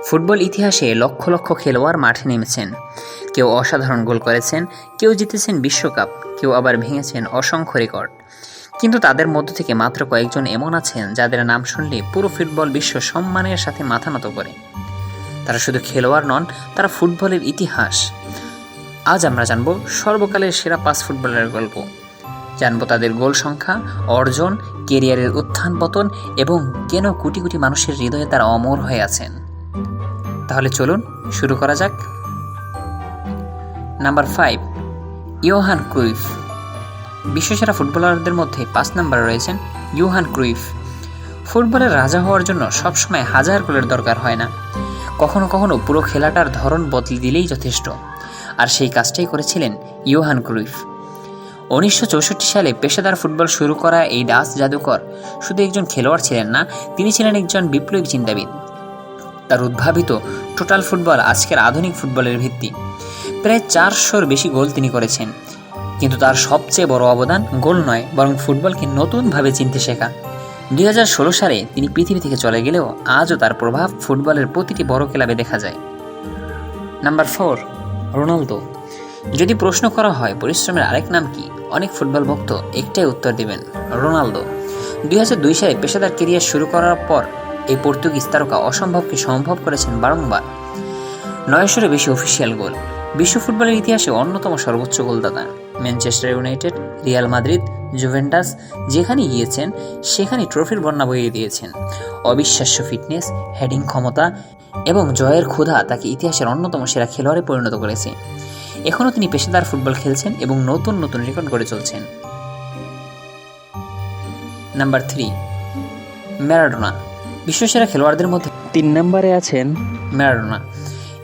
Football ইতিহাসে লক্ষ লক্ষ খেলোয়াড় মাঠে নেমেছেন। কেউ অসাধারণ গোল করেছেন, কেউ জিতেছেন বিশ্বকাপ, কেউ আবার ভেঙেছেন অসংখ্য রেকর্ড। কিন্তু তাদের মধ্য থেকে মাত্র কয়েকজন এমন আছেন যাদের নাম শুনলে পুরো ফুটবল বিশ্ব সম্মানের সাথে মাথা নত করে। তারা শুধু খেলোয়াড় নন, তারা ফুটবলের ইতিহাস। আজ আমরা জানব সর্বকালের সেরা 5 ফুটবলারের গল্প। জানব তাদের গোল সংখ্যা, অর্জন, কেরিয়ারের উত্থান পতন এবং কেন কোটি কোটি মানুষের হৃদয়ে তারা অমর হয়ে আছেন। তাহলে চলুন শুরু করা যাক। Number 5, Johan Cruyff. বিশ্বসেরা ফুটবলারদের মধ্যে 5 নম্বরে রয়েছেন ইয়োহান ক্রুইফ। ফুটবলের রাজা হওয়ার জন্য সবসময় হাজার গোলের দরকার হয় না, কখনো কখনো পুরো খেলাটার ধরন বদলে দিলেই যথেষ্ট। আর সেই কাজটাই করেছিলেন ইয়োহান ক্রুইফ। 1964 সালে পেশাদার ফুটবল শুরু করা এই ডাচ জাদুকর শুধু একজন খেলোয়াড় ছিলেন না, তিনি ছিলেন একজন বিপ্লবী চিন্তাবিদ। তার উদ্ভাবিত টোটাল ফুটবল আজকের আধুনিক ফুটবলের ভিত্তি। প্রায় 400-র বেশি গোল তিনি করেছেন, কিন্তু তার সবচেয়ে বড় অবদান গোল নয়, বরং ফুটবলকে নতুনভাবে চিনতে শেখা। 2016 সালে তিনি পৃথিবী থেকে চলে গেলেও আজও তার প্রভাব ফুটবলের প্রতিটি বড় ক্লাবে দেখা যায়। Number 4, Ronaldo. যদি প্রশ্ন করা হয় পরিশ্রমের আরেক নাম কি, অনেক ফুটবল ভক্ত একটাই উত্তর দিবেন, রোনালদো। 2002 সালে পেশাদার কেরিয়ার শুরু করার পর এই পর্তুগিজ তারকা অসম্ভবকে সম্ভব করেছেন বারংবার। 900-এর বেশি অফিসিয়াল গোল, বিশ্ব ফুটবলের ইতিহাসে অন্যতম সর্বোচ্চ গোলদাতা। Manchester United, Real Madrid, Juventus যেখানে গিয়েছেন সেখানে ট্রফির বন্যা বইয়ে দিয়েছেন। অবিশ্বাস্য ফিটনেস, হেডিং ক্ষমতা এবং জয়ের ক্ষুধা তাকে ইতিহাসের অন্যতম সেরা খেলোয়াড়ে পরিণত করেছে। এখনও তিনি পেশাদার ফুটবল খেলছেন এবং নতুন নতুন রেকর্ড গড়ে চলছেন। Number 3, Maradona. বিশ্বসেরা খেলোয়াড়দের মধ্যে 3 নম্বরে আছেন ম্যারাডোনা।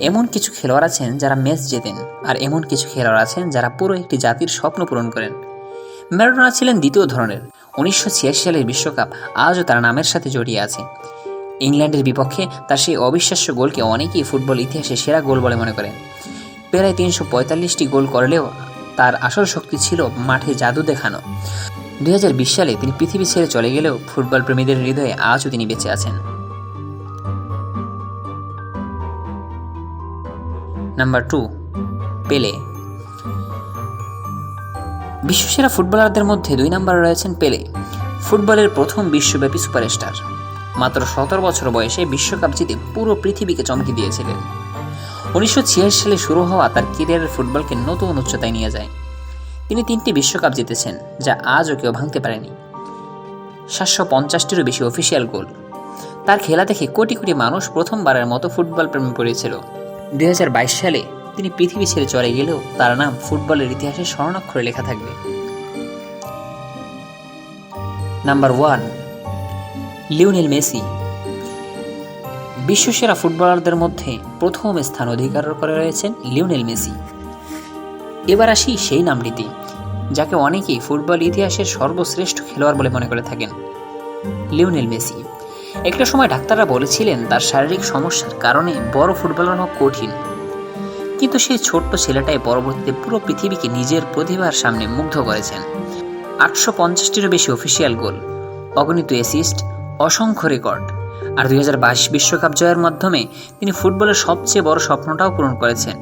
এমন কিছু খেলোয়াড় আছেন যারা ম্যাচ জেতেন, আর এমন কিছু খেলোয়াড় আছেন যারা পুরো একটি জাতির স্বপ্ন পূরণ করেন। ম্যারাডোনা ছিলেন দ্বিতীয় ধরনের। 1986 সালের বিশ্বকাপ আজও তার নামের সাথে জড়িয়ে আছে। ইংল্যান্ডের বিপক্ষে তার সেই অবিশ্বাস্য গোলকে অনেকেই ফুটবল ইতিহাসে সেরা গোল বলে মনে করেন। প্রায় 345টি গোল করলেও তার আসল শক্তি ছিল মাঠে জাদু দেখানো। 2020 সালে তিনি পৃথিবী ছেড়ে চলে গেলেও ফুটবল প্রেমীদের হৃদয়ে আজও তিনি বেঁচে আছেন। নাম্বার 2, পেলে। বিশ্বসেরা ফুটবলারদের মধ্যে 2 নম্বরে রয়েছেন পেলে। ফুটবলের প্রথম বিশ্বব্যাপী সুপারস্টার। মাত্র 17 বছর বয়সে বিশ্বকাপ জিতে পুরো পৃথিবীকে চমকে দিয়েছিলেন। 1986 সালে শুরু হওয়া তার ক্যারিয়ারের ফুটবলকে নতুন উচ্চতায় নিয়ে যায়। তিনি 3টি বিশ্বকাপ জিতেছেন, যা আজও কেউ ভাঙতে পারেনি। 750-টিরও বেশি অফিসিয়াল গোল। তার খেলা দেখে কোটি কোটি মানুষ প্রথমবারের মতো ফুটবল প্রেমে পড়েছিল। 2022 সালে তিনি পৃথিবী ছেড়ে চলে গেলেও তার নাম ফুটবলের ইতিহাসে স্বর্ণাক্ষরে লেখা থাকবে। Number 1, Lionel Messi. বিশ্বসেরা ফুটবলারদের মধ্যে প্রথম স্থান অধিকার করে রয়েছেন লিওনেল মেসি। এবার আসি সেই নামটিতে, যাকে অনেকেই ফুটবল ইতিহাসের সর্বশ্রেষ্ঠ খেলোয়াড় বলে মনে করে থাকেন, লিওনেল মেসি। একটা সময় ডাক্তাররা বলেছিলেন তার শারীরিক সমস্যার কারণে বড় ফুটবলার হওয়া কঠিন, কিন্তু সেই ছোট্ট ছেলেটাই পরবর্তীতে পুরো পৃথিবীকে নিজের প্রতিভার সামনে মুগ্ধ করেছেন। 850-টিরও বেশি অফিসিয়াল গোল, অগণিত অ্যাসিস্ট, অসংখ্য রেকর্ড। আর 2022 বিশ্বকাপ জয়ের মাধ্যমে তিনি ফুটবলের সবচেয়ে বড় স্বপ্নটাও পূরণ করেছেন।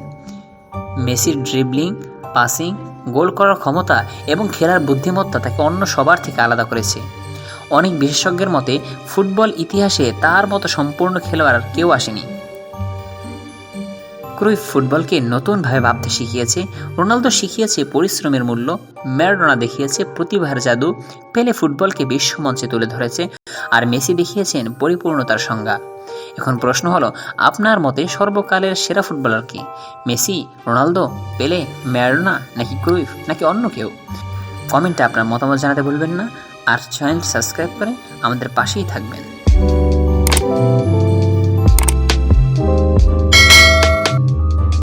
মেসির ড্রিবলিং, পাসিং, গোল করার ক্ষমতা এবং খেলার বুদ্ধিমত্তা তাকে অন্য সবার থেকে আলাদা করেছে। অনেক বিশেষজ্ঞের মতে ফুটবল ইতিহাসে তার মতো সম্পূর্ণ খেলোয়াড় কেউ আসেনি। ক্রুইফ ফুটবলকে নতুনভাবে ভাবতে শিখিয়েছে, রোনালদো শিখিয়েছে পরিশ্রমের মূল্য, ম্যারাডোনা দেখিয়েছে প্রতিভার জাদু, পেলে ফুটবলকে বিশ্বমঞ্চে তুলে ধরেছে, আর মেসি দেখিয়েছেন পরিপূর্ণতার সংজ্ঞা। এখন প্রশ্ন হলো, আপনার মতে সর্বকালের সেরা ফুটবলার কি? মেসি, রোনালদো, পেলে, ম্যারাডোনা, নাকি ক্রুইফ, নাকি অন্য কেউ? কমেন্টে আপনার মতামত জানাতে ভুলবেন না, আর চ্যানেল সাবস্ক্রাইব করে আমাদের পাশেই থাকবেন।